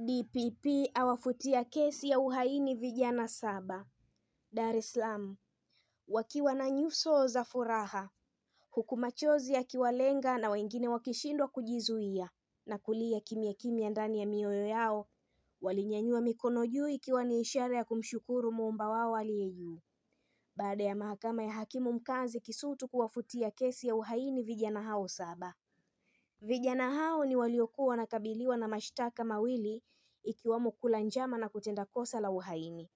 DPP awafutia kesi ya uhaini vijana 7 Dar es Salaam, wakiwa na nyuso za furaha, huku machozi yakiwalenga na wengine wakishindwa kujizuia na kulia kimya kimya ndani ya mioyo yao. Walinyanyua mikono juu ikiwa ni ishara ya kumshukuru Muumba wao aliye juu, baada ya mahakama ya hakimu mkazi Kisutu kuwafutia kesi ya uhaini vijana hao 7. Vijana hao ni waliokuwa wanakabiliwa na mashtaka mawili, ikiwamo kula njama na kutenda kosa la uhaini.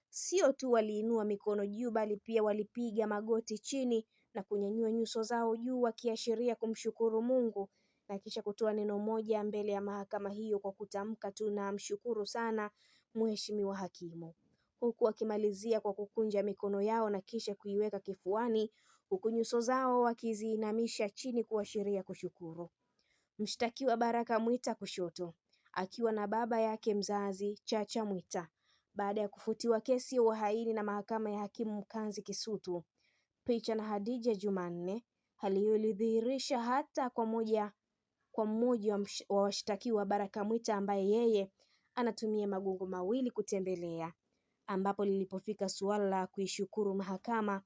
Sio tu waliinua mikono juu, bali pia walipiga magoti chini na kunyanyua nyuso zao juu, wakiashiria kumshukuru Mungu na kisha kutoa neno moja mbele ya mahakama hiyo kwa kutamka tu, na mshukuru sana mheshimiwa hakimu, huku wakimalizia kwa kukunja mikono yao na kisha kuiweka kifuani, huku nyuso zao wakiziinamisha chini kuashiria kushukuru. Mshtakiwa Baraka Mwita kushoto, akiwa na baba yake mzazi Chacha Mwita, baada ya kufutiwa kesi ya uhaini na mahakama ya hakimu mkazi Kisutu. Picha na Hadija Jumanne. Hali hiyo ilidhihirisha hata kwa mmoja wa washtakiwa, Baraka Mwita, ambaye yeye anatumia magongo mawili kutembelea, ambapo lilipofika suala la kuishukuru mahakama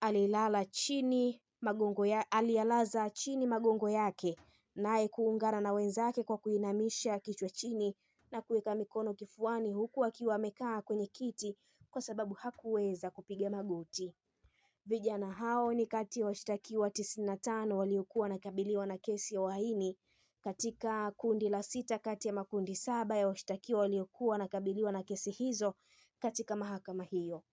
aliyalaza chini magongo yake, naye kuungana na wenzake kwa kuinamisha kichwa chini na kuweka mikono kifuani, huku akiwa amekaa kwenye kiti kwa sababu hakuweza kupiga magoti. Vijana hao ni kati ya washtakiwa 95 waliokuwa wanakabiliwa na kesi ya uhaini katika kundi la 6 kati ya makundi 7 ya washtakiwa waliokuwa wanakabiliwa na kesi hizo katika mahakama hiyo.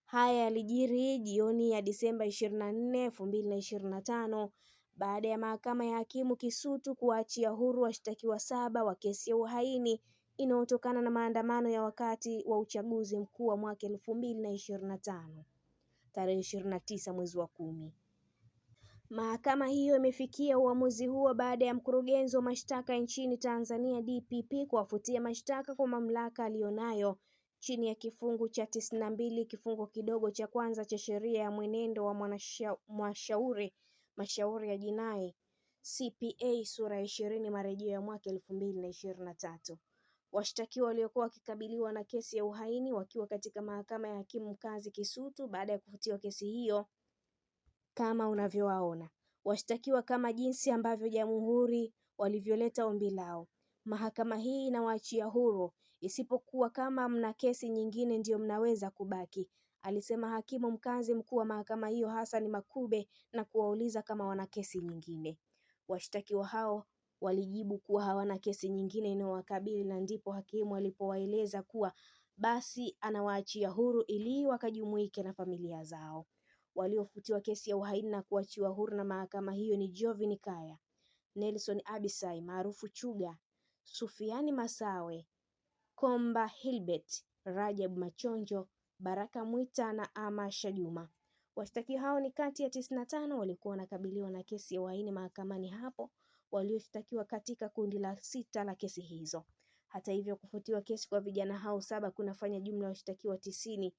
Haya yalijiri jioni ya Disemba 24, 2025 baada ya mahakama ya hakimu Kisutu kuachia huru washtakiwa 7 wa kesi ya uhaini inayotokana na maandamano ya wakati wa uchaguzi mkuu wa mwaka 2025 tarehe 29 mwezi wa 10. Mahakama hiyo imefikia uamuzi huo baada ya mkurugenzi wa mashtaka nchini Tanzania DPP kuwafutia mashtaka kwa mamlaka aliyonayo chini ya kifungu cha 92 kifungu kidogo cha kwanza cha sheria ya mwenendo wa mashauri ya jinai CPA sura ya 20 marejeo ya mwaka 2023. Washtakiwa waliokuwa wakikabiliwa na kesi ya uhaini wakiwa katika mahakama ya hakimu mkazi Kisutu baada ya kufutiwa kesi hiyo kama unavyowaona washtakiwa, kama jinsi ambavyo jamhuri walivyoleta ombi lao. Mahakama hii inawaachia huru, isipokuwa kama mna kesi nyingine ndio mnaweza kubaki, alisema hakimu mkazi mkuu wa mahakama hiyo Hassan Makube, na kuwauliza kama wana kesi nyingine. Washtakiwa hao walijibu kuwa hawana kesi nyingine inayowakabili, na ndipo hakimu alipowaeleza kuwa basi anawaachia huru ili wakajumuike na familia zao. Waliofutiwa kesi ya uhaini na kuachiwa huru na mahakama hiyo ni Jovin Kaya, Nelson Abisai maarufu Chuga, Sufiani Masawe, Komba Hilbert, Rajab Machonjo, Baraka Mwita na Amasha Juma. Washtakiwa hao ni kati ya 95 walikuwa wanakabiliwa na kesi ya uhaini mahakamani hapo, walioshtakiwa katika kundi la 6 la kesi hizo. Hata hivyo, kufutiwa kesi kwa vijana hao 7 kunafanya jumla ya washtakiwa 90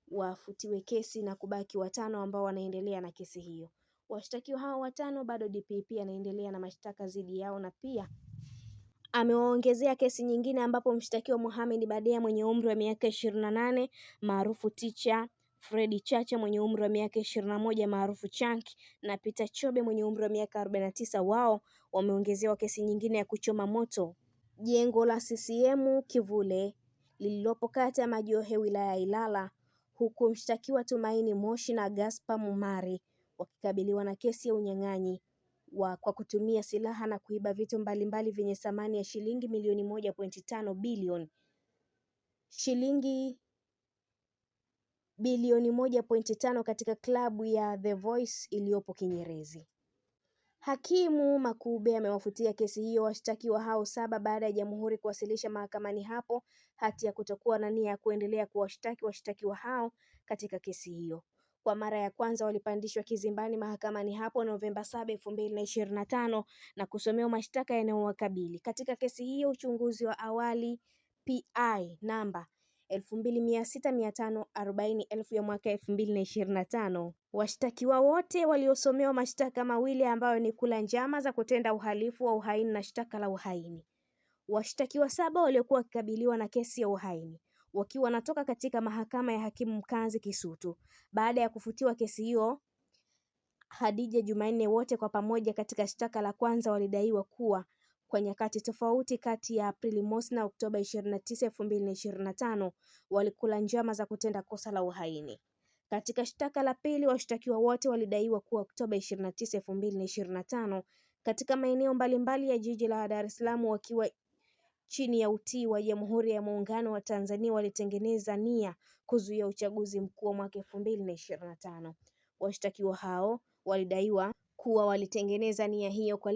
wafutiwe kesi na kubaki 5 ambao wanaendelea na kesi hiyo. Washtakiwa hao 5 bado DPP anaendelea na mashtaka dhidi yao, na pia amewaongezea kesi nyingine ambapo mshtakiwa Mohamed Badea mwenye umri wa miaka 28 maarufu Ticha, Fredi Chacha mwenye umri wa miaka 21 maarufu Chunk, na Peter Chobe mwenye umri wa miaka 49, wao wameongezewa kesi nyingine ya kuchoma moto jengo la CCM Kivule lililopo kata ya Majohe wilaya ya Ilala, huku mshtakiwa Tumaini Moshi na Gaspar Mumari wakikabiliwa na kesi ya unyang'anyi kwa kutumia silaha na kuiba vitu mbalimbali vyenye thamani ya shilingi milioni 1.5 bilioni, shilingi bilioni 1.5 katika klabu ya The Voice iliyopo Kinyerezi. Hakimu Makube amewafutia kesi hiyo washtakiwa hao 7 baada ya jamhuri kuwasilisha mahakamani hapo hati ya kutokuwa na nia ya kuendelea kuwashtaki washtakiwa hao katika kesi hiyo. Kwa mara ya kwanza walipandishwa kizimbani mahakamani hapo Novemba 7, 2025 na kusomewa mashtaka yanayowakabili. Katika kesi hiyo uchunguzi wa awali PI namba 26,540 ya mwaka 2025. Washtakiwa wote waliosomewa mashtaka mawili ambayo ni kula njama za kutenda uhalifu wa uhaini na shtaka la uhaini Washtakiwa 7 waliokuwa wakikabiliwa na kesi ya uhaini wakiwa wanatoka katika mahakama ya hakimu mkazi Kisutu. Baada ya kufutiwa kesi hiyo Hadija Jumanne, wote kwa pamoja katika shtaka la kwanza walidaiwa kuwa kwa nyakati tofauti kati ya Aprili mosi na Oktoba 29, 2025 walikula njama za kutenda kosa la uhaini. Katika shtaka la pili, washtakiwa wote walidaiwa kuwa Oktoba 29, 2025 katika maeneo mbalimbali ya jiji la Dar es Salaam wakiwa chini ya utii wa Jamhuri ya Muungano wa Tanzania walitengeneza nia kuzuia uchaguzi mkuu wa mwaka 2025. Washtakiwa hao walidaiwa kuwa walitengeneza nia hiyo kwa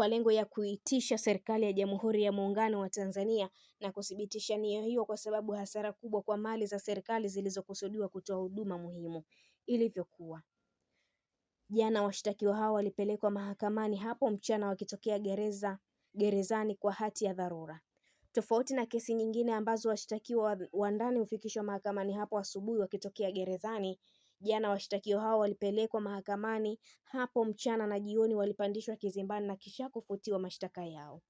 lengo ya kuitisha serikali ya Jamhuri ya Muungano wa Tanzania na kuthibitisha nia hiyo kwa sababu hasara kubwa kwa mali za serikali zilizokusudiwa kutoa huduma muhimu ilivyokuwa. Jana washtakiwa hao walipelekwa mahakamani hapo mchana wakitokea gerezani kwa hati ya dharura. Tofauti na kesi nyingine ambazo washtakiwa wa ndani hufikishwa mahakamani hapo asubuhi wakitokea gerezani, jana washtakiwa hao walipelekwa mahakamani hapo mchana na jioni walipandishwa kizimbani na kisha kufutiwa mashtaka yao.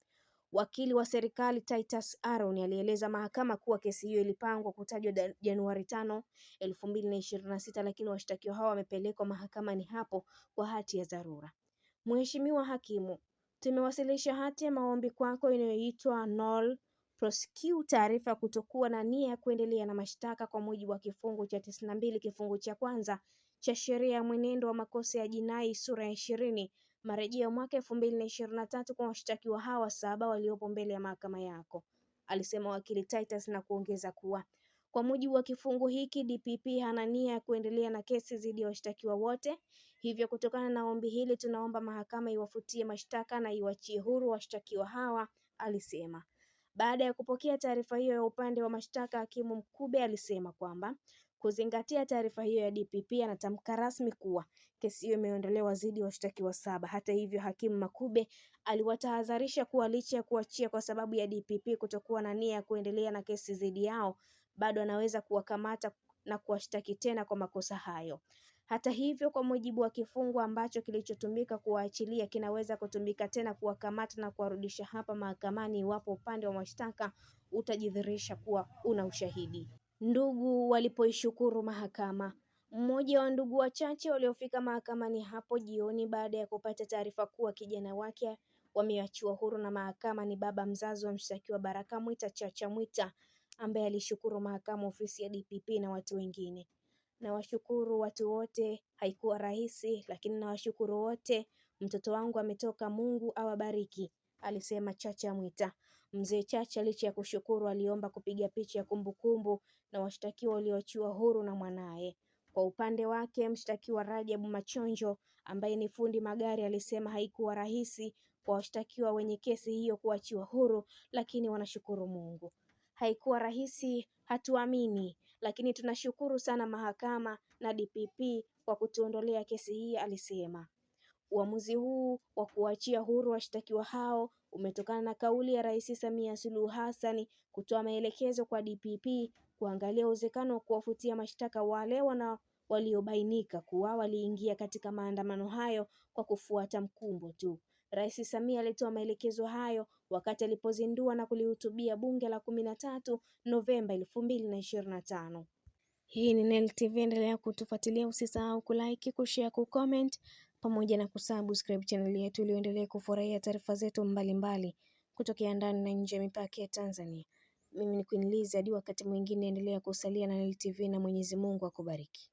Wakili wa serikali Titus Aaron alieleza mahakama kuwa kesi hiyo ilipangwa kutajwa Januari 5, 2026 lakini washtakiwa hao wamepelekwa mahakamani hapo kwa hati ya dharura. Mheshimiwa Hakimu, tumewasilisha hati ya maombi kwako inayoitwa Nolle Prosequi, taarifa kutokuwa na nia ya kuendelea na mashtaka kwa mujibu wa kifungu cha 92 kifungu cha kwanza cha sheria ya mwenendo wa makosa ya jinai sura ya 20 marejeo ya mwaka 2023 kwa washtakiwa hawa 7 waliopo mbele ya mahakama yako, alisema wakili Titus na kuongeza kuwa kwa mujibu wa kifungu hiki DPP hana nia ya kuendelea na kesi dhidi ya washtakiwa wote. Hivyo kutokana na ombi hili tunaomba mahakama iwafutie mashtaka na iwachie huru washtakiwa hawa, alisema. Baada ya kupokea taarifa hiyo ya upande wa mashtaka, Hakimu Mkube alisema kwamba kuzingatia taarifa hiyo ya DPP anatamka rasmi kuwa kesi hiyo imeondolewa dhidi ya washtakiwa 7. Hata hivyo, Hakimu Mkube aliwatahadharisha kuwa licha ya kuachia kwa sababu ya DPP kutokuwa na nia ya kuendelea na kesi dhidi yao, bado anaweza kuwakamata na kuwashtaki tena kwa makosa hayo. Hata hivyo, kwa mujibu wa kifungu ambacho kilichotumika kuwaachilia kinaweza kutumika tena kuwakamata na kuwarudisha hapa mahakamani iwapo upande wa mashtaka utajidhihirisha kuwa una ushahidi. Ndugu walipoishukuru mahakama. Mmoja wa ndugu wachache waliofika mahakamani hapo jioni baada ya kupata taarifa kuwa kijana wake wameachiwa huru na mahakama ni baba mzazi wa mshtakiwa Baraka Mwita Chacha Mwita, ambaye alishukuru mahakama, ofisi ya DPP na watu wengine. Nawashukuru watu wote, haikuwa rahisi lakini nawashukuru wote. Mtoto wangu ametoka, Mungu awabariki, alisema Chacha Mwita. Mzee Chacha licha ya kushukuru aliomba kupiga picha ya kumbukumbu na washtakiwa walioachiwa huru na mwanaye. Kwa upande wake mshtakiwa Rajabu Machonjo ambaye ni fundi magari alisema haikuwa rahisi kwa washtakiwa wenye kesi hiyo kuachiwa huru, lakini wanashukuru Mungu. Haikuwa rahisi, hatuamini, lakini tunashukuru sana mahakama na DPP kwa kutuondolea kesi hii, alisema. Uamuzi huu wa kuachia huru washtakiwa hao umetokana na kauli ya Rais Samia Suluhu Hassan kutoa maelekezo kwa DPP kuangalia uwezekano wa kuwafutia mashtaka wale waliobainika kuwa waliingia katika maandamano hayo kwa kufuata mkumbo tu. Rais Samia alitoa maelekezo hayo wakati alipozindua na kulihutubia Bunge la 13 Novemba 2025. Hii ni Nell TV, endelea kutufuatilia, usisahau kulike, kushare, kucomment pamoja na kusubscribe channel yetu ili uendelee kufurahia taarifa zetu mbalimbali kutokea ndani na nje ya mipaka ya Tanzania. Mimi ni Queen Liz, hadi wakati mwingine, endelea kusalia na Nell TV na Mwenyezi Mungu akubariki.